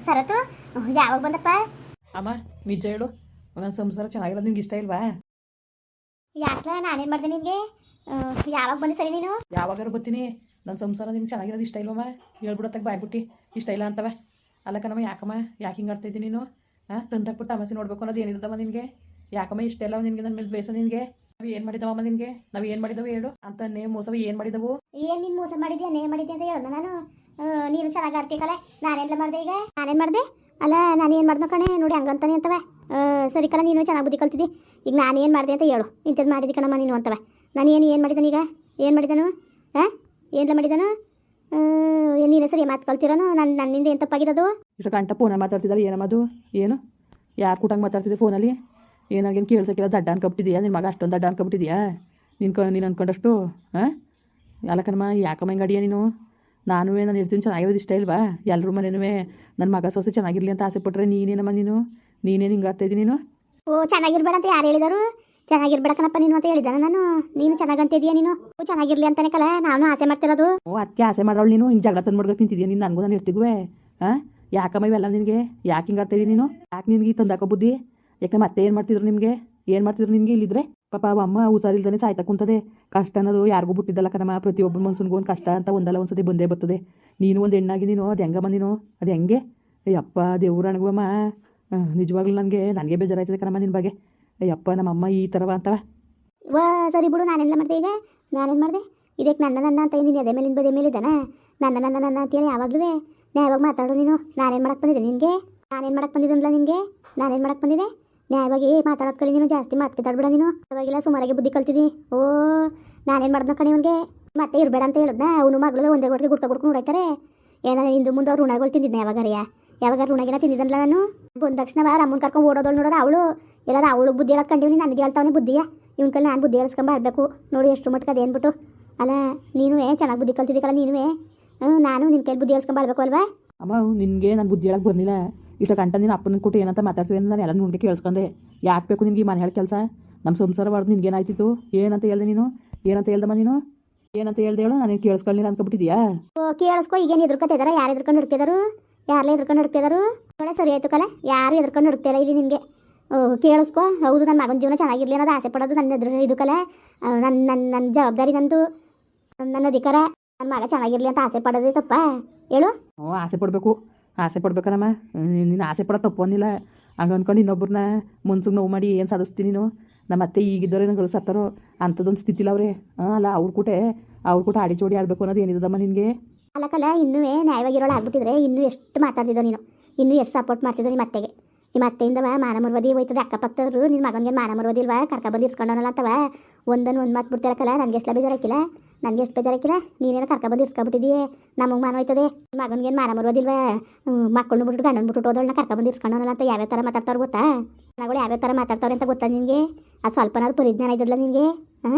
ಸರತು ಯಾವಾಗ ಬಂದಪ್ಪ? ಅಮ್ಮ ನಿಜ ಹೇಳು, ನನ್ನ ಸಂಸಾರ ಚೆನ್ನಾಗಿರೋದು ನಿಂಗೆ ಇಷ್ಟ ಇಲ್ವಾ? ಯಾಕ್ಲ ನಾನೇನು ಮಾಡಿದೆ ನಿನಗೆ? ಯಾವಾಗ ಬಂದೆ ಸರಿ ನೀನು? ಯಾವಾಗಾರು ಬರ್ತೀನಿ. ನನ್ನ ಸಂಸಾರ ನಿಮ್ಗೆ ಚೆನ್ನಾಗಿರೋದು ಇಷ್ಟ ಇಲ್ವಮ್ಮ? ಹೇಳ್ಬಿಡತ್ತಾಗ ಬಾಯ್ಬಿಟ್ಟು ಇಷ್ಟ ಇಲ್ಲ ಅಂತವೆ. ಅಲ್ಲ ಕಣಮ್ಮ, ಯಾಕಮ್ಮ ಯಾಕೆ ಹಿಂಗೆ ಆಡ್ತಾಯಿದ್ದೀನಿ ನೀನು? ತಂದಾಕ್ಬಿಟ್ಟು ತಮಾಸೆ ನೋಡ್ಬೇಕು ಅನ್ನೋದು ಏನಿದ್ದಮ್ಮ ನಿನಗೆ? ಯಾಕಮ್ಮ ಇಷ್ಟ ಇಲ್ಲ ನಿನಗೆ ನನ್ನ ಮೇಲೆ ಬೇಸ ನಿನಗೆ? ನಾವು ಏನು ಮಾಡಿದವಮ್ಮ ನಿನಗೆ? ನಾವು ಏನು ಮಾಡಿದವು ಹೇಳು ಅಂತ ಮೋಸವ ಏನು ಮಾಡಿದವು? ಏನು ನೀನು ಮೋಸ ಮಾಡಿದ್ಯಾ ನೇ ಮಾಡಿದ್ಯಾ ಅಂತ ಹೇಳೋಣ ನಾನು? ನೀನು ಚೆನ್ನಾಗಿ ಆಡ್ತೀಕಲ್ಲ, ನಾನೆಲ್ಲ ಮಾಡಿದೆ ಈಗ? ನಾನೇನು ಮಾಡಿದೆ? ಅಲ್ಲ ನಾನು ಏನು ಮಾಡ್ದೆ ಕಣೆ ನೋಡಿ ಹಂಗಂತಾನೆ ಅಂತವೆ. ಸರಿ ಕಣ, ನೀನು ಚೆನ್ನಾಗಿ ಬುದ್ಧಿ ಕಲ್ತಿದ್ದಿ. ಈಗ ನಾನು ಏನು ಮಾಡಿದೆ ಅಂತ ಹೇಳು. ಇಂಥದ್ದು ಮಾಡಿದ್ದಿ ಕಣಮ್ಮ ನೀನು ಅಂತವೆ. ನಾನು ಏನು ಮಾಡಿದ್ದಾನೆ ಈಗ? ಏನು ಮಾಡಿದನು? ಏನೆಲ್ಲ ಮಾಡಿದನು? ನೀನು ಸರಿ ಮಾತು ಕಲ್ತಿರೋನು ನನ್ನಿಂದ ಏನು ತಪ್ಪಾಗಿರೋದು? ಇಷ್ಟು ಗಂಟ ಫೋನಲ್ಲಿ ಮಾತಾಡ್ತಿದ್ದಾರೆ ಏನಮ್ಮದು? ಏನು ಯಾರು ಕೂಟಂಗೆ ಮಾತಾಡ್ತಿದ್ದೆ ಫೋನಲ್ಲಿ? ಏನಾಗೇನು ಕೇಳ್ಸಕ್ಕಿಲ್ಲ, ದಡ್ಡ ಅನ್ಕೊಬಿಟ್ಟಿದ್ಯಾ? ನಿನ್ನ ಮಗ ಅಷ್ಟೊಂದು ದಡ್ಡ ಅನ್ಕೊಬಿಟ್ಟಿದ್ಯಾ ನೀನು ಅನ್ಕೊಂಡಷ್ಟು? ಯಾಕನಮ್ಮ ಯಾಕಮ್ಮ ಹಿಂಗೆ ಅಡಿಯ ನೀನು? ನಾನು ನಾನು ಇರ್ತೀನಿ ಚೆನ್ನಾಗಿರೋದು ಇಷ್ಟ ಇಲ್ವಾ? ಎಲ್ಲರೂ ಮನೇನೂ ನನ್ನ ಮಗ ಸೊಸೆ ಚೆನ್ನಾಗಿರಲಿ ಅಂತ ಆಸೆ ಪಟ್ಟರೆ ನೀನೇನಮ್ಮ ನೀನೇನು ಹಿಂಗೆ ಆಡ್ತಾಯಿದ್ದೀನಿ ನೀನು? ಓ ಚೆನ್ನಾಗಿರ್ಬೇಡ ಅಂತ ಯಾರು ಹೇಳಿದರು? ಚೆನ್ನಾಗಿರ್ಬೇಡಕನಪ್ಪ ನೀನು ಅಂತ ಹೇಳಿದ್ದಾನೆ ನಾನು. ನೀನು ಚೆನ್ನಾಗಂತಿದ್ಯಾ? ನೀನು ಚೆನ್ನಾಗಿರ್ಲಿ ಅಂತಾನೆ ಕಲ ನಾನು ಆಸೆ ಮಾಡ್ತಿರೋದು. ಓ ಅದಕ್ಕೆ ಆಸೆ ಮಾಡೋಳು ನೀನು? ಹಿಂಗೆ ಜಗಳ ತಂದು ಮಾಡ್ಬೇಕು ನಿಂತಿದ್ಯಾ ನೀನು? ನನಗೂ ನಾನು ಇರ್ತಿಗುವೆ. ಯಾಕಮ್ಮ ಇವೆಲ್ಲ ನಿನಗೆ? ಯಾಕೆ ಹಿಂಗೆ ಆಡ್ತಾಯಿದ್ದೀನಿ ನೀನು? ಯಾಕೆ ನಿನಗೆ ತಂದಾಕೋ ಬುದ್ಧಿ? ಯಾಕೆ ಮತ್ತೆ ಏನು ಮಾಡ್ತಿದ್ರು ನಿಮಗೆ? ಏನು ಮಾಡ್ತಿದ್ರು ನಿನಗೆ ಇಲ್ಲಿದ್ರೆ? ಪಾಪ ಅಮ್ಮ ಹುಷಾರಿಲ್ದಾನೆ ಸಾಯ್ತಾ ಕುಂತದೆ. ಕಷ್ಟ ಅನ್ನೋದು ಯಾರಿಗೂ ಬಿಟ್ಟಿದ್ದಲ್ಲ ಕಣಮ್ಮ. ಪ್ರತಿಯೊಬ್ಬರು ಮನ್ಸನ್ಗೂ ಒಂದು ಕಷ್ಟ ಅಂತ ಒಂದಲ್ಲ ಒಂದು ಸತಿ ಬಂದೇ ಬರ್ತದೆ. ನೀನು ಒಂದು ಹೆಣ್ಣಾಗಿ ನೀನು ಅದು ಹೆಂಗಮ್ಮ ನೀನು? ಅದು ಹೆಂಗೆ? ಅಯ್ಯಪ್ಪ ದೇವ್ರು ಅಣಗುವಮ್ಮ, ನಿಜವಾಗ್ಲೂ ನನಗೆ ಬೇಜಾರಾಯ್ತದೆ ಕಣಮ್ಮ ನಿನ್ನ ಬಗ್ಗೆ. ಅಯ್ಯಪ್ಪ ನಮ್ಮಮ್ಮ ಈ ಥರವ ಅಂತವ. ವಾ ಸರಿ ಬಿಡು, ನಾನೆಲ್ಲ ಮಾಡಿದೆ ಈಗ? ನಾನೇನು ಮಾಡಿದೆ? ಇದಕ್ಕೆ ನನ್ನ ಅಂತ ನೀನು ಅದೇ ಮೇಲೆ ಬದೇ ಮೇಲೆ ಇದ್ದಾನ? ನನ್ನ ಅಂತೇಳಿ ಯಾವಾಗಲೂ ನ್ಯಾಯವಾಗಿ ಮಾತಾಡೋ ನೀನು. ನಾನೇನು ಮಾಡಕ್ಕೆ ಬಂದಿದ್ದೆ ನಿನಗೆ? ನಾನೇನು ಮಾಡಕ್ಕೆ ಬಂದಿದ್ದಲ್ಲ ನಿನಗೆ? ನಾನೇನು ಮಾಡಕ್ಕೆ ಬಂದಿದೆ? ನ್ಯಾಯವಾಗಿ ಮಾತಾಡೋದು ಕಲಿ ನೀನು. ಜಾಸ್ತಿ ಮಾತಾಡ್ಬೇಡ ನೀನು. ಅವಾಗಿಲ್ಲ ಸುಮಾರಾಗಿ ಬುದ್ಧಿ ಕಲ್ತಿದ್ದಿ. ಓ ನಾನೇನು ಮಾಡ್ದ ಕಣೆ ಅವನಿಗೆ? ಮತ್ತೆ ಇರಬೇಡ ಅಂತ ಹೇಳಿದ್ನ? ಅವನು ಮಗಳು ಒಂದೇ ಒಟ್ಟಿಗೆ ಗುಡ್ಕೊಂಡು ನೋಡಾಯ್ತಾರೆ. ಏನಾರ ಹಿಂದೆ ಮುಂದೆ ಅವ್ರು ಋಣಗಳು ತಿಂದಿದ್ದೆ ಯಾವಾಗ ಋಣಗಿನ ತಿಂದಿದ್ದಲ್ಲ ನಾನು? ಬಂದ ತಕ್ಷಣ ಅಮ್ಮನ ಕರ್ಕೊಂಡು ಓಡೋದಳು ನೋಡೋದು ಅವಳು. ಎಲ್ಲಾರು ಅವಳು ಬುದ್ಧಿ ಹೇಳೋದು ಕಂಡಿವಿ, ನನಗೆ ಹೇಳ್ತಾವನೆ ಬುದ್ಧಿಯ. ಇವನ ಕಲ್ಲಿ ನಾನು ಬುದ್ಧಿ ಹೇಳ್ಸ್ಕೊಂಬರ್ಬೇಕು ನೋಡಿ ಎಷ್ಟು ಮಟ್ಟಿಗೆ ಅದೇನ್ಬಿಟ್ಟು. ಅಲ್ಲ ನೀನು ಚೆನ್ನಾಗಿ ಬುದ್ಧಿ ಕಲ್ತಿದ್ದೀಕಲ್ಲ ನೀನು. ನಾನು ನಿನ್ನ ಕೈಲಿ ಬುದ್ಧಿ ಹೇಳ್ಸ್ಕೊಂಬರ್ಬೇಕು ಅಲ್ವಾ? ಅಮ್ಮ ನಿನಗೆ ನಾನು ಬುದ್ಧಿ ಹೇಳಕ್ಕೆ ಬರ್ಲಿಲ್ಲ. ಇಷ್ಟ ಕಂಟ ನೀನು ಅಪ್ಪನ ಕೊಟ್ಟು ಏನಂತ ಮಾತಾಡ್ತಿದ್ದೆ ನಾನು ಎಲ್ಲ ನಿನಗೆ ಕೇಳಿಸ್ಕೊಂಡೆ. ಯಾಕೆ ಬೇಕು ನಿನಗೆ ಈ ಮನೆ ಹೇಳಿ ಕೆಲಸ? ನಮ್ಮ ಸಂಸಾರ ಹೊಡೆದು ನಿನಗೇನಾಯ್ತಿತ್ತು? ಏನಂತ ಹೇಳ್ದೆ ನೀನು? ಏನಂತ ಹೇಳ್ದಮ್ಮ ನೀನು? ಏನಂತ ಹೇಳ್ದೆ ಹೇಳು? ನಾನು ಕೇಳಿಸ್ಕೊಳ್ಳಿಲ್ಲ ಅನ್ಕೊಬಿಟ್ಟಿದ್ಯಾ? ಓ ಕೇಳಿಸ್ಕೊ. ಈಗೇನು ಎದ್ರಕತ್ತಿದಾರ? ಯಾರು ಎದ್ಕೊಂಡು ಹುಡುಕ್ತಿದಾರು? ಯಾರಲ್ಲೇ ಎದ್ಕೊಂಡು ಹುಡುಕ್ತಿದಾರು? ಒಳ್ಳೆ ಸರಿ ಆಯ್ತು ಕಲ, ಯಾರು ಎದ್ಕೊಂಡು ಹುಡುಕ್ತಿಲ್ಲ ಇಲ್ಲಿ ನಿನಗೆ. ಕೇಳಿಸ್ಕೊ. ಹೌದು, ನನ್ನ ಮಗನ ಜೀವನ ಚೆನ್ನಾಗಿರಲಿ ಅನ್ನೋದು ಆಸೆ ಪಡೋದು ನನ್ನ ಎದುರು ಇದು ಕಲ. ನನ್ನ ಜವಾಬ್ದಾರಿ ನಂದು, ನನ್ನ ಅಧಿಕಾರ. ನನ್ನ ಮಗ ಚೆನ್ನಾಗಿರಲಿ ಅಂತ ಆಸೆ ಪಡೋದೇ ತಪ್ಪ ಹೇಳು? ಆಸೆ ಪಡ್ಬೇಕಲ್ಲಮ್ಮ. ನೀನು ಆಸೆ ಪಡೋ ತಪ್ಪು ಅನ್ನಿಲ್ಲ. ಹಂಗೆ ಅಂದ್ಕೊಂಡು ಇನ್ನೊಬ್ಬರನ್ನ ಮನ್ಸಿಗೆ ನೋವು ಮಾಡಿ ಏನು ಸಾಧಿಸ್ತೀನಿ ನೀನು? ನಮ್ಮ ಅತ್ತೆ ಈಗಿದ್ದವ್ರೆ ನಂಗೆ ಸತ್ತಾರೋ ಅಂಥದ್ದೊಂದು ಸ್ಥಿತಿಲ್ಲ ಅವ್ರೆ. ಅಲ್ಲ ಅವ್ರ ಕೂಟ ಆಡಿ ಆಡಬೇಕು ಅನ್ನೋದು ಏನಿದಮ್ಮ ನಿನಗೆ? ಅಲ್ಲಕಲ್ಲ, ಇನ್ನೂ ನ್ಯಾಯವಾಗಿರೋಳು ಆಗ್ಬಿಟ್ಟಿದ್ರೆ ಇನ್ನೂ ಎಷ್ಟು ಮಾತಾಡ್ತಿದ್ದೋ ನೀನು, ಇನ್ನೂ ಎಷ್ಟು ಸಪೋರ್ಟ್ ಮಾಡ್ತಿದ್ದೋ ನಿಮ್ಮ ಅತ್ತೆಗೆ. ನಿಮ್ಮ ಅತ್ತೆಯಿಂದ ಮಾನ ಮರ್ವದಿ ಹೋಯ್ತದೆ. ಅಕ್ಕಪಕ್ಕದವರು ನಿನ್ನ ಮಗನಿಗೆ ಮಾನ ಮರ್ವದಿ ಇಲ್ವಾ? ಕರ್ಕೊಬಂದು ಇಸ್ಕೊಂಡವನಲ್ಲ ಅಂತವ ಒಂದು ಮಾತು ಬಿಡ್ತಿರಕ್ಕಲ್ಲ. ನನಗೆ ಎಷ್ಟು ಬೇಜಾರಾಕಿಲ್ಲ, ನೀನೇನೋ ಕರ್ಕೊಬಂದು ಇಸ್ಕೊಬಿಟ್ಟಿದ್ದೀಯೇ. ನಮಗೆ ಮಾನ ಹೋಯ್ತದೆ. ಮಗನಿಗೆ ಮಾನ ಮರ್ವದಿಲ್ವಾ? ಮಕ್ಕಳನ್ನ ಬಿಟ್ಟು ಗಂಡನ ಬಿಟ್ಟು ಹೋದೋಳನ್ನ ಕರ್ಕೊಬಂದು ಇಸ್ಕೊಂಡವನಲ್ಲ ಅಂತ ಯಾವ್ಯಾವ ಥರ ಮಾತಾಡ್ತಾವ್ರು ಗೊತ್ತಾ? ಮಗಳು ಯಾವ್ಯಾವ ಥರ ಮಾತಾಡ್ತಾವ್ರೆ ಅಂತ ಗೊತ್ತಾ ನಿನಗೆ? ಅದು ಸ್ವಲ್ಪನಾದ್ರು ಪರಿಜ್ಞಾನ ಇದ್ದಲ್ಲ ನಿನಗೆ?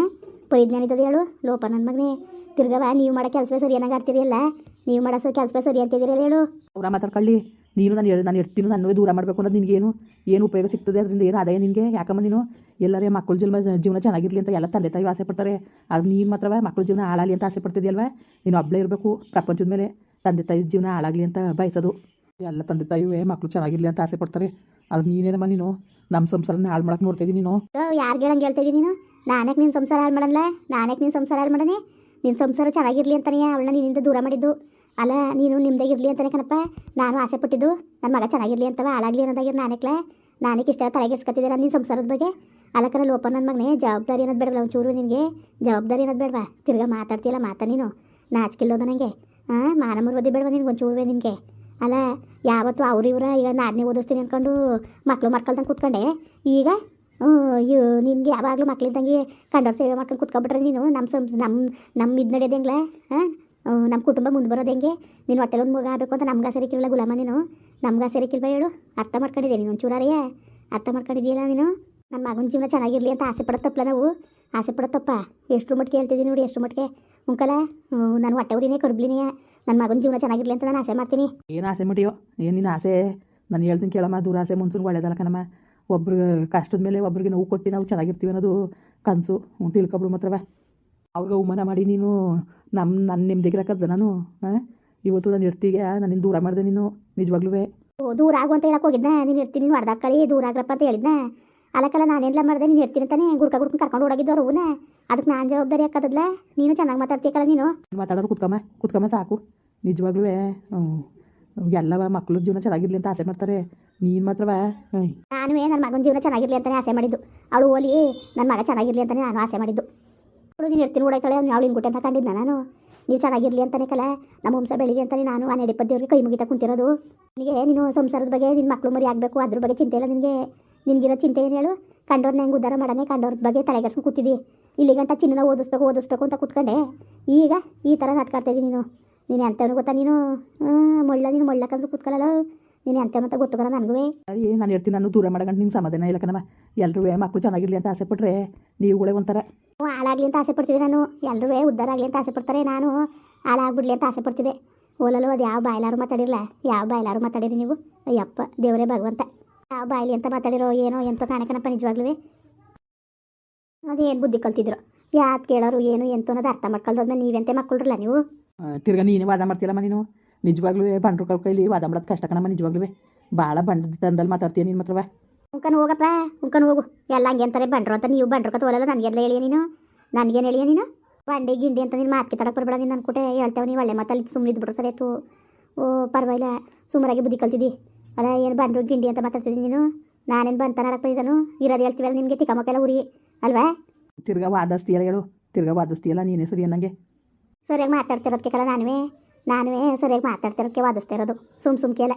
ಪರಿಜ್ಞಾನ ಇದ್ದದೆ ಹೇಳು? ಲೋಪ ನನ್ನ ಮಗನೇ. ತಿರ್ಗವ ನೀವು ಮಾಡೋ ಕೆಲಸವೇ ಸರಿ ಏನಾಗ ಆಡ್ತೀರಿ ಅಲ್ಲ? ನೀವು ಮಾಡೋ ಕೆಲಸವೇ ಸರಿ ಅಂತಿದ್ದೀರಲ್ಲ ಹೇಳು? ಅವ್ರ ಮಾತಾಡ್ಕೊಳ್ಳಿ. ನೀನು ನಾನು ಇರ್ತೀನಿ, ನನ್ನವೇ ದೂರ ಮಾಡಬೇಕು ಅನ್ನೋದು ನಿನಗೇನು ಉಪಯೋಗ ಸಿಗ್ತದೆ? ಅದರಿಂದ ಏನು ಆದಾಯ ನಿನಗೆ? ಯಾಕಮ್ಮ ನೀನು ಎಲ್ಲರೇ ಮಕ್ಕಳ ಜೀವನ ಚೆನ್ನಾಗಿರಲಿ ಅಂತ ಎಲ್ಲ ತಂದೆ ತಾಯಿ ಆಸೆ ಪಡ್ತಾರೆ. ಅದು ನೀನು ಮಾತ್ರವ ಮಕ್ಕಳ ಜೀವನ ಹಾಳಾಗಲಿ ಅಂತ ಆಸೆ ಪಡ್ತಿದ್ಯಲ್ವ? ನೀನು ಒಬ್ಬಳೇ ಇರಬೇಕು ಪ್ರಪಂಚದ ಮೇಲೆ. ತಂದೆ ತಾಯಿ ಜೀವನ ಹಾಳಾಗಲಿ ಅಂತ ಬಯಸೋದು. ಎಲ್ಲ ತಂದೆ ತಾಯಿವೇ ಮಕ್ಕಳು ಚೆನ್ನಾಗಿರಲಿ ಅಂತ ಆಸೆ ಪಡ್ತಾರೆ. ಅದು ನೀನೇನಮ್ಮ ನೀನು ನಮ್ಮ ಸಂಸಾರನ ಹಾಳು ಮಾಡಕ್ಕೆ ನೋಡ್ತಾಯಿದ್ದೀನಿ ನೀನು? ಯಾರಿಗೆ ಹಂಗೆ ಹೇಳ್ತಾ ಇದ್ದೀನಿ ನೀನು? ನಾನಕ್ಕೆ ನಿನ್ನ ಸಂಸಾರ ಹಾಳು ಮಾಡಲ್ಲ? ನಿನ್ನ ಸಂಸಾರ ಹಾಳು ಮಾಡನೆ? ನಿನ್ನ ಸಂಸಾರ ಚೆನ್ನಾಗಿರಲಿ ಅಂತಾನೆ ಅವಳನ್ನ ನಿನ್ನಿಂದ ದೂರ ಮಾಡಿದ್ದು. ಅಲ್ಲ ನೀನು ನಿಮ್ಮದಾಗಿರಲಿ ಅಂತಾನೆ ಕಣಪ್ಪ ನಾನು ಆಸೆ ಪಟ್ಟಿದ್ದು. ನನ್ನ ಮಗ ಚೆನ್ನಾಗಿರಲಿ ಅಂತವ ಹಾಳಾಗಲಿ ಅನ್ನೋದಾಗಿರೋ ನಾನಕ್ಕೆ ಇಷ್ಟ ತಲೆಗೆಸ್ಕೊತಿದ್ದೀರ ನಿನ್ನ ಸಂಸಾರದ ಬಗ್ಗೆ? ಅಲ್ಲಕರ ಲೋಪ ನನ್ನ ಮಗನೇ. ಜವಾಬ್ದಾರಿ ಅನ್ನೋದು ಬೇಡವಲ್ಲ ಒಂಚೂರು ನಿನಗೆ? ಜವಾಬ್ದಾರಿ ಅನ್ನೋದು ಬೇಡವಾ? ತಿರ್ಗಾ ಮಾತಾಡ್ತೀಯಲ್ಲ ಮಾತಾ ನೀನು? ನಾಚಿಕಿಲ್ಲೋದ ನನಗೆ. ಮಾನ ಮರ್ವದಿ ಬೇಡವಾ ನಿನ್ಗೆ ಒಂಚೂರುವೆ ನಿನಗೆ? ಅಲ್ಲ ಯಾವತ್ತು ಇವ್ರ ಈಗ ನಾದನೇ ಓದಿಸ್ತೀನಿ ಅಂದ್ಕೊಂಡು ಮಕ್ಕಳು ಮಾಡ್ಕೊಳ್ದಂಗೆ ಕೂತ್ಕೊಂಡೆ. ಈಗ ನಿನಗೆ ಯಾವಾಗಲೂ ಮಕ್ಳಿದ್ದಂಗೆ ಕಂಡವ್ರ ಸೇವೆ ಮಾಡ್ಕೊಂಡು ಕೂತ್ಕೊಬಿಟ್ರೆ ನೀನು ನಮ್ಮ ಇದು ನಡೆಯೋದು ಹೆಂಗ್ಲ? ನಮ್ಮ ಕುಟುಂಬ ಮುಂದೆ ಬರೋದು ಹೆಂಗೆ? ನೀನು ಹೊಟ್ಟೆಲೊಂದು ಮಗ ಆಗಬೇಕು ಅಂತ ನಮ್ಗೆ ಸೇರಿಕಿಲ್ಲ ಗುಲಾಮ ನೀನು? ನಮ್ಗೆ ಸೇರಿಕಿಲ್ವ ಹೇಳು? ಅರ್ಥ ಮಾಡ್ಕೊಂಡಿದ್ದೆ ನೀನು ಒಂಚೂರಾರೆಯೇ? ಅರ್ಥ ಮಾಡ್ಕೊಂಡಿದ್ದೀಯಲ್ಲ ನೀನು? ನನ್ನ ಮಗನ ಜೀವನ ಚೆನ್ನಾಗಿರಲಿ ಅಂತ ಆಸೆ ಪಡೋ ತಪ್ಪಲ್ಲ ನಾವು? ಆಸೆ ಪಡೋ ತಪ್ಪ? ಎಷ್ಟು ಮಟ್ಟಿಗೆ ಹೇಳ್ತಿದ್ದೀನಿ ನೋಡಿ, ಎಷ್ಟು ಮಟ್ಟಿಗೆ ಉಂಕಲ. ನಾನು ಹೊಟ್ಟೆ ಊರಿನೇ ಕರ್ಬ್ಲಿನೇ ನನ್ನ ಮಗನ ಜೀವನ ಚೆನ್ನಾಗಿರಲಿ ಅಂತ ನಾನು ಆಸೆ ಮಾಡ್ತೀನಿ. ಏನು ಆಸೆ ಮಾಡಿಯೋ? ಏನು ನಿನ್ನ ಆಸೆ? ನಾನು ಹೇಳ್ತೀನಿ ಕೇಳಮ್ಮ. ದುರಾಸೆ ಮುನ್ಸೂನ್ ಒಳ್ಳೇದಲ್ಲ ಕಣಮ್ಮ. ಒಬ್ರಿಗೆ ಕಷ್ಟದ ಮೇಲೆ ಒಬ್ರಿಗೆ ನೋವು ಕೊಟ್ಟು ನಾವು ಚೆನ್ನಾಗಿರ್ತೀವಿ ಅನ್ನೋದು ಕನಸು. ತಿಳ್ಕೊಬಿಡು ಮಾತ್ರವ. ಅವ್ರಿಗೆ ಅವಮಾನ ಮಾಡಿ ನೀನು ನನ್ನ ನೆಮ್ಮದಿಗಿರಕ್ಕದ ನಾನು? ಇವತ್ತು ನಾನು ಇರ್ತಿಗೆ ನನ್ನಿಂದ ದೂರ ಮಾಡಿದೆ ನೀನು ನಿಜವಾಗ್ಲೂ. ಓ ದೂರ ಆಗು ಅಂತ ಹೇಳಕ್ಕೆ ಹೋಗಿದ್ನ ನೀನು ಇರ್ತೀನಿ ನೀನು ಹೊಡೆದಾಕಳಿ ದೂರ ಆಗ್ರಪ್ಪ ಅಂತ ಹೇಳಿದ್ನ ಅಲ್ಲಕ್ಕಲ್ಲ ನಾನೆಲ್ಲ ಮಾಡಿದೆ ನೀನು ಇರ್ತೀನಿ ಅಂತಾನೆ ಗುಡ್ಕೊಂಡು ಕರ್ಕೊಂಡು ಓಡಾಗಿದ್ದು ಅವ್ರನ್ನ ಅದಕ್ಕೆ ನಾನು ಜವಾಬ್ದಾರಿ ಹಾಕದಲ್ಲ ನೀನು ಚೆನ್ನಾಗಿ ಮಾತಾಡ್ತೀಯಕ್ಕಲ್ಲ ನೀನು ಮಾತಾಡೋರು ಕುತ್ಕಮ್ಮ ಸಾಕು ನಿಜವಾಗ್ಲೂ. ಎಲ್ಲವ ಮಕ್ಳು ಜೀವನ ಚೆನ್ನಾಗಿರ್ಲಿ ಅಂತ ಆಸೆ ಮಾಡ್ತಾರೆ, ನೀನು ಮಾತ್ರವ ನಾನುವೇ ನನ್ನ ಮಗನ ಜೀವನ ಚೆನ್ನಾಗಿರಲಿ ಅಂತಲೇ ಆಸೆ ಮಾಡಿದ್ದು. ಅವಳು ಓಲಿ ನನ್ನ ಮಗ ಚೆನ್ನಾಗಿರಲಿ ಅಂತಲೇ ನಾನು ಆಸೆ ಮಾಡಿದ್ದು. ಅವಳು ನೀನು ಇರ್ತೀನಿ ಓಡಾಯ್ತಾಳೆ ಅವಳು ಹಿಂಗುಟ್ಟೆ ಅಂತ ಕಂಡಿದ್ದ ನಾನು. ನೀವು ಚೆನ್ನಾಗಿರಲಿ ಅಂತಲೇ ಕಲ ನಮ್ಮ ವಂಶ ಬೆಳೀಲಿ ಅಂತಲೇ ನಾನು ಆ ನಡಿಪದ್ದೇವ್ರಿಗೆ ಕೈ ಮುಗಿತಾ ಕುಂತಿರೋದು. ನಿನಗೆ ನೀನು ಸಂಸಾರದ ಬಗ್ಗೆ ನಿನ್ನ ಮಕ್ಕಳು ಮರಿ ಆಗಬೇಕು ಅದ್ರ ಬಗ್ಗೆ ಚಿಂತೆ ಇಲ್ಲ ನಿನಗೆ. ನಿನಗಿರೋ ಚಿಂತೆ ಏನು ಹೇಳು? ಕಂಡೋರ್ನ ಹೆಂಗೆ ಉದ್ಧಾರ ಮಾಡೋಣ ಕಂಡೋರ ಬಗ್ಗೆ ತಲೆಗೆಸ್ಕೊಂಡು ಕೂತಿದ್ದಿ. ಇಲ್ಲಿ ಗಂಟ ಚಿನ್ನ ಓದಿಸ್ಬೇಕು ಅಂತ ಕೂತ್ಕೊಂಡೆ. ಈಗ ಈ ಥರ ನಾಟಕ ಆಡ್ತಾಯಿದ್ದೀನಿ ನೀನು ಎಂತವನು ಗೊತ್ತಾ ನೀನು ನೀನು ಮೊಳ್ಳಕ್ಕಂದ್ರೆ ಕೂತ್ಕೊಳ್ಳಲ್ಲ ನೀನು ಎಂತವನು ಅಂತ ಗೊತ್ತುಕಲ್ಲ ನನಗೂ. ಸರಿ ನಾನು ಹೇಳ್ತೀನಿ, ನಾನು ದೂರ ಮಾಡಗಂಡು ನಿಂಗೆ ಸಮಾಧಾನ ಇಲ್ಲ ಕಣಮ್ಮ. ಎಲ್ಲರೂ ಮಕ್ಕಳು ಚೆನ್ನಾಗಿರಲಿ ಅಂತ ಆಸೆ ಪಟ್ಟರೆ ನೀವುಗಳೇ ಒಂಥರ ಹಾಳಾಗಲಿ ಅಂತ ಆಸೆ ಪಡ್ತಿದ್ದೆ ನಾನು. ಎಲ್ಲರೂ ಉದ್ಧಾರ ಆಗಲಿ ಅಂತ ಆಸೆ ಪಡ್ತಾರೆ, ನಾನು ಹಾಳಾಗ್ಬಿಡ್ಲಿ ಅಂತ ಆಸೆ ಪಡ್ತಿದ್ದೆ. ಓಲಲ್ಲೂ ಅದು ಯಾವ ಬಾಯ್ಲಾರು ಮಾತಾಡಿರಲ್ಲ, ಯಾವ ಬಾಯ್ಲಾರು ಮಾತಾಡಿರಿ ನೀವು? ಅಯ್ಯಪ್ಪ ದೇವರೇ ಭಗವಂತ, ಯಾವ ಬಾಯ್ಲಿ ಅಂತ ಮಾತಾಡಿರೋ ಏನೋ ಎಂತೋ ಕಾಣಕನಪ್ಪ ನಿಜವಾಗ್ಲೂ. ಅದೇನು ಬುದ್ಧಿ ಕಲ್ತಿದ್ರು ಯಾಕೆ ಕೇಳೋರು ಏನು ಎಂತೋ ಅನ್ನೋದು ಅರ್ಥ ಮಾಡ್ಕೊಳ್ದಾದ್ಮೇಲೆ ನೀವೆಂತೆ ಮಕ್ಕಳ್ರಲ್ಲ ನೀವು. ತಿರ್ಗಾ ನೀನೇ ವಾದ ಮಾಡ್ತೀಯಲ್ಲಮ್ಮ ನೀನು. ನಿಜವಾಗ್ಲೂ ಬಂಡ್ರು ಕೈಲಿ ವಾದ ಮಾಡೋದು ಕಷ್ಟ ಕಣಮ್ಮ ನಿಜವಾಗ್ಲೂ. ಭಾಳ ಬಂಡದ ತಂದಲ್ಲಿ ಮಾತಾಡ್ತೀಯ ನೀನು ಮಾತ್ರವ. ಉಂಕನ್ ಹೋಗಪ್ಪ ಉಂಕನ್ ಹೋಗು. ಎಲ್ಲ ಹಂಗೆ ಅಂತಾರೆ ಬಂಡ್ರು ಅಂತ, ನೀವು ಬಂಡ್ರು ಕತ್ತೋಲಲ್ಲ ನನಗೆಲ್ಲ ಹೇಳಿಯ ನೀನು? ನನಗೇನು ಹೇಳಿಯ ನೀನು? ಬಂಡೆ ಗಿಂಡಿ ಅಂತ ನೀನು ಮಾತು ತಡಕ್ಕೆ ಬರಬೇಡ ನೀನು ಅನ್ಕೊಟ್ಟೆ ಹೇಳ್ತೇವೆ. ನೀವು ಒಳ್ಳೆ ಮಾತಲ್ಲಿ ಸುಮ್ಮನೆ ಇದ್ಬಿಟ್ರು ಸರಿ ಆಯ್ತು. ಓ ಪರವಾಗಿಲ್ಲ ಸುಮಾರಾಗಿ ಬುದ್ಧಿ ಕಲ್ತಿದ್ದಿ. ಅಲ್ಲ ಏನು ಬಂಡ್ರು ಗಿಂಡಿ ಅಂತ ಮಾತಾಡ್ತಿದ್ದೀನಿ ನೀನು? ನಾನೇನು ಬಂತ ನಡಕ್ಕೆ ಬಂದಿದ್ದಾನು? ಇರೋದು ಹೇಳ್ತೀವಲ್ಲ ನಿಮಗೆ ತಿಕ್ಕಮಕ್ಕೆಲ್ಲ ಉರಿ ಅಲ್ವಾ? ತಿರ್ಗಾ ವಾದಿಸ್ತೀಯಲ್ಲ ಹೇಳು, ತಿರ್ಗಾ ವಾದಿಸ್ತೀಯಲ್ಲ ನೀನೇ ಸರಿ ಅನ್ನಂಗೆ. ಸರಿಯಾಗಿ ಮಾತಾಡ್ತಿರೋದಕ್ಕೆಲ್ಲ ನಾನುವೇ ಸರಿಯಾಗಿ ಮಾತಾಡ್ತಿರೋದಕ್ಕೆ ವಾದಿಸ್ತಾ ಇರೋದು. ಸುಮ್ಕೆಲ್ಲ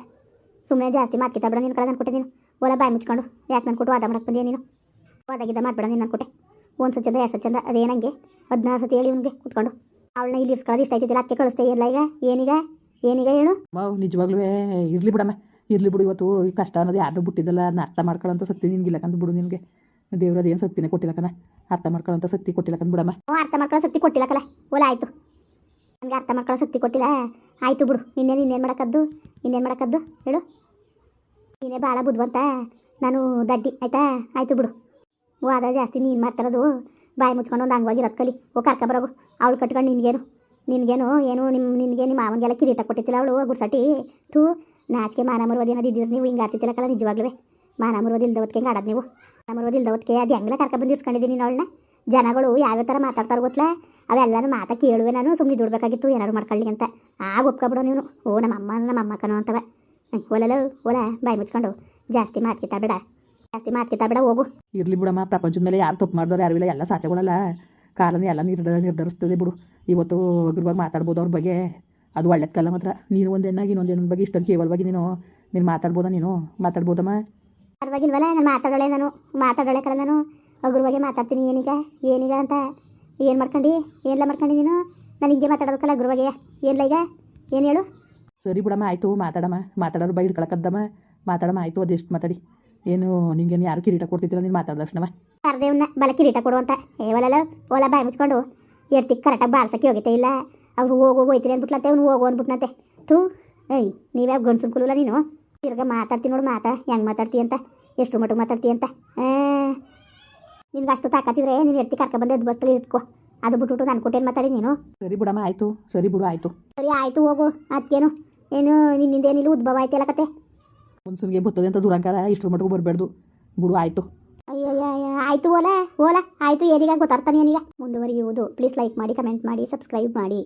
ಸುಮ್ಮನೆ ಜಾಸ್ತಿ ಮಾತ್ಕಿತಾ ಬಿಡ ನೀನು ಕಲ ಅನ್ಕೊಟ್ಟೆ. ನೀನು ಓಲ ಬಾಯಿ ಮುಚ್ಕೊಂಡು ಯಾಕೆ ನನ್ಕೊಟ್ಟು ವಾದ ಮಾಡಕ್ಕೆ ಬಂದಿಯ ನೀನು? ವಾದಾಗಿದ್ದ ಮಾಡಬೇಡ ನೀನು ಅನ್ಕೊಟ್ಟೆ. ಒಂದು ಸಚ್ಚಂದ 2 ಸಚ್ಚಂದ ಅದೇನಂಗೆ 16 ಸತಿ ಹೇಳಿ ನಿಮಗೆ ಕೂತ್ಕೊಂಡು ಅವಳನ್ನ ಇಲ್ಲಿ ಇರ್ಸ್ಕೊಳ್ಳೋದು ಇಷ್ಟ ಆಯ್ತಿದ್ದಿಲ್ಲ. ಅದಕ್ಕೆ ಕಳಿಸ್ತಾ ಇಲ್ಲ ಈಗ ಏನೀಗ ಹೇಳು? ನಿಜವಾಗ್ಲೂ ಇರಲಿ ಬಿಡಮ್ಮ, ಇರಲಿ ಬಿಡು. ಇವತ್ತು ಈ ಕಷ್ಟ ಅನ್ನೋದು ಯಾರು ಬಿಟ್ಟಿದ್ದಲ್ಲ, ಅದನ್ನ ಅರ್ಥ ಮಾಡ್ಕೊಳ್ಳೋಂಥ ಶಕ್ತಿ ನಿನ್ಗಿಲ್ಲಕಂತ ಬಿಡು. ನಿನಗೆ ದೇವ್ರು ಅದೇನು ಶಕ್ತಿನೇ ಕೊಟ್ಟಿಲ್ಲಕನ, ಅರ್ಥ ಮಾಡ್ಕೊಳ್ಳೋಂಥ ಶಕ್ತಿ ಕೊಟ್ಟಿಲ್ಲಕಂತ ಬಿಡಮ್ಮ. ಅರ್ಥ ಮಾಡ್ಕೊಳ್ಳೋ ಶಕ್ತಿ ಕೊಟ್ಟಿಲ್ಲಕಲ್ಲ ಓಲ ಆಯಿತು. ನನಗೆ ಅರ್ಥ ಮಾಡ್ಕೊಳ್ಳೋ ಶಕ್ತಿ ಕೊಟ್ಟಿಲ್ಲ ಆಯಿತು ಬಿಡು. ಇನ್ನೇನು ಮಾಡೋಕ್ಕದ್ದು ಹೇಳು? ನೀನೇ ಭಾಳ ಬುದ್ಧಿವಂತ, ನಾನು ದಡ್ಡಿ ಆಯಿತಾ? ಆಯಿತು ಬಿಡು. ವಾದ ಜಾಸ್ತಿ ನೀನು ಮಾಡ್ತಾರದು. ಬಾಯಿ ಮುಚ್ಕೊಂಡು ಒಂದು ಅಂಗವಾಗಿರೋದು ಕಲಿ. ಕರ್ಕೊಬರೋಗು ಅವಳು ಕಟ್ಕೊಂಡು ನಿನಗೇನು ಏನು ನಿನಗೆ ನಿಮ್ಮ ಮಾವನಿಗೆಲ್ಲ ಕಿರೀಟ ಕೊಟ್ಟಿತ್ತಿಲ್ಲ ಅವಳು ಗುಡ್ಸಟಿ. ಥೂ ನಾಚಿಕೆ ಮಾನ ಮರುವದಿ ಅನ್ನೋದು ಇದ್ದಿದ್ದು ನೀವು ಹಿಂಗೆ ಆಡ್ತಿತ್ತಿಲ್ಲಕಲ್ಲ ನಿಜವಾಗ್ಲೂ. ಮಾನ ಮರುವದಿ ಇಲ್ದವತ್ತಿಗೆ ಹಿಂಗೆ ಆಡೋದು ನೀವು. ಮಾನ ಮರುವದಿ ಇಲ್ದವತ್ತಿಗೆ ಅದು ಹೆಂಗೆಲ್ಲ ಕರ್ಕೊಬಂದು ಇಸ್ಕೊಂಡಿದ್ದೀನಿ ನೀನು ಅವಳನ್ನ. ಜನಗಳು ಯಾವ್ಯಾವ ಥರ ಮಾತಾಡ್ತಾರೆ ಗೊತ್ತಲ್ಲ, ಅವೆಲ್ಲರೂ ಮಾತಾ ಕೇಳುವೆ ನಾನು. ಸುಮ್ಮನೆ ದುಡ್ಬೇಕಾಗಿತ್ತು ಏನಾರು ಮಾಡ್ಕೊಳ್ಳಿ ಅಂತ. ಒಪ್ಕೊಬಿಡೋ ನೀನು. ಓ ನಮ್ಮ ಅಮ್ಮಕ್ಕನೋ ಅಂತವೆ. ಓಲ ಬಾಯಿ ಮುಚ್ಕೊಂಡು ಜಾಸ್ತಿ ಮಾತ್ಕಿತಾಬೇಡ ಹೋಗು. ಇರಲಿ ಬಿಡಮ್ಮ, ಪ್ರಪಂಚದ ಮೇಲೆ ಯಾರು ತಪ್ಪು ಮಾಡಿದವ್ರು ಯಾರು ಇಲ್ಲ, ಎಲ್ಲ ಸಾಚೆಗಳಲ್ಲ. ಕಾಲನ ಎಲ್ಲ ನಿರ್ಧರಿಸ್ತದೆ ಬಿಡು. ಇವತ್ತು ಅಗ್ರವಾಗಿ ಮಾತಾಡ್ಬೋದು ಅವ್ರ ಬಗ್ಗೆ, ಅದು ಒಳ್ಳೇದು ಕಲ್ಲ ಮಾತ್ರ. ನೀನು ಒಂದು ಹೆಣ್ಣಾಗಿ ಇನ್ನೊಂದು ಹೆಣ್ಣಿನ ಬಗ್ಗೆ ಇಷ್ಟೊಂದು ಕೇವಲವಾಗಿ ನೀನು ಮಾತಾಡ್ಬೋದಾ? ಮಾತಾಡ್ಬೋದಮ್ಮ? ಪರವಾಗಿಲ್ವಲ್ಲ ನಾನು ಮಾತಾಡೋಳೆ ಕಲ್ಲ ನಾನು ಅಗ್ರವಾಗಿ ಮಾತಾಡ್ತೀನಿ. ಏನೀಗ ಅಂತ ಏನು ಮಾಡ್ಕೊಂಡು ನೀನು? ನಾನು ಹಿಂಗೆ ಮಾತಾಡೋದಕ್ಕಲ್ಲ ಅಗ್ರವಾಗಿ ಏನಿಲ್ಲ ಈಗ ಏನು ಹೇಳು? ಸರಿ ಬಿಡಮ್ಮ ಆಯಿತು, ಮಾತಾಡೋರು ಬೈ ಹಿಡ್ಕೊಳಕ್ಕದ್ದಮ್ಮ. ಮಾತಾಡಮ್ಮ ಆಯಿತು, ಅದೆಷ್ಟು ಮಾತಾಡಿ ಏನು ನಿಂಗೇನು ಯಾರು ಕಿರೀಟ ಕೊಡ್ತಿದ್ದಿಲ್ಲ ನೀನು ಮಾತಾಡ್ದಷ್ಟನಮ್ಮ. ಕರ್ದೇವನ್ನ ಬಲ ಕಿರೀಟ ಕೊಡು ಅಂತ ಓಲ ಬಾಯಿ ಮುಚ್ಕೊಂಡು ಎರ್ತಿಗೆ ಕರೆಕ್ಟಾಗಿ ಬಾಳ್ಸಕ್ಕೆ ಹೋಗೈತೆ ಇಲ್ಲ. ಅವ್ರು ಹೋಯ್ತೀರಿ ಅಂದ್ಬಿಟ್ಲಂತೆ, ಅವ್ನು ಹೋಗು ಅಂದ್ಬಿಟ್ನಂತೆ. ಥೂ ನೀವ್ಯಾವ ಗಂಡ್ಸುನ್ ಕುಲಲ್ಲ ನೀನು? ತಿರ್ಗ ಮಾತಾಡ್ತೀನಿ ನೋಡು, ಹೆಂಗೆ ಮಾತಾಡ್ತೀಯ ಅಂತ, ಎಷ್ಟು ಮಟ್ಟಿಗೆ ಮಾತಾಡ್ತೀಯ ಅಂತ. ನಿನ್ಗೆ ಅಷ್ಟು ತಾಕತ್ತಿದ್ರೆ ನೀನು ಎರ್ತಿ ಕರ್ಕೊಬಂದು ಅದು ಬಸ್ತಲ್ಲಿ ಇಟ್ಕೋ. ಅದು ಬಿಟ್ಬಿಟ್ಟು ನಾನು ಕೊಟ್ಟೇನು ಮಾತಾಡಿ ನೀನು? ಸರಿ ಬಿಡಮ್ಮ ಆಯಿತು, ಸರಿ ಬಿಡು ಆಯಿತು. ಸರಿ ಆಯಿತು ಹೋಗು. ಅದಕ್ಕೇನು ಏನು ನಿನ್ನಿಂದೇನಿಲ್ಲ ಉದ್ಭವ ಆಯ್ತಲ್ಲ ಕತೆ. ಮುನ್ಸನ್ಗೆ ಬರ್ತದೆ ಅಂತ ದುರಂಕಾರ ಇಷ್ಟರ ಮಟ್ಟಿಗೆ ಬರಬೇಡ್ದು ಬಿಡು ಆಯಿತು. ಅಯ್ಯಯ್ಯ ಆಯಿತು ಓಲ ಆಯಿತು. ಏನೀಗ ಗೊತ್ತಾಗ್ತಾನೆ ಏನೀಗ ಮುಂದುವರಿಯುವುದು. ಪ್ಲೀಸ್ ಲೈಕ್ ಮಾಡಿ, ಕಮೆಂಟ್ ಮಾಡಿ, ಸಬ್ಸ್ಕ್ರೈಬ್ ಮಾಡಿ.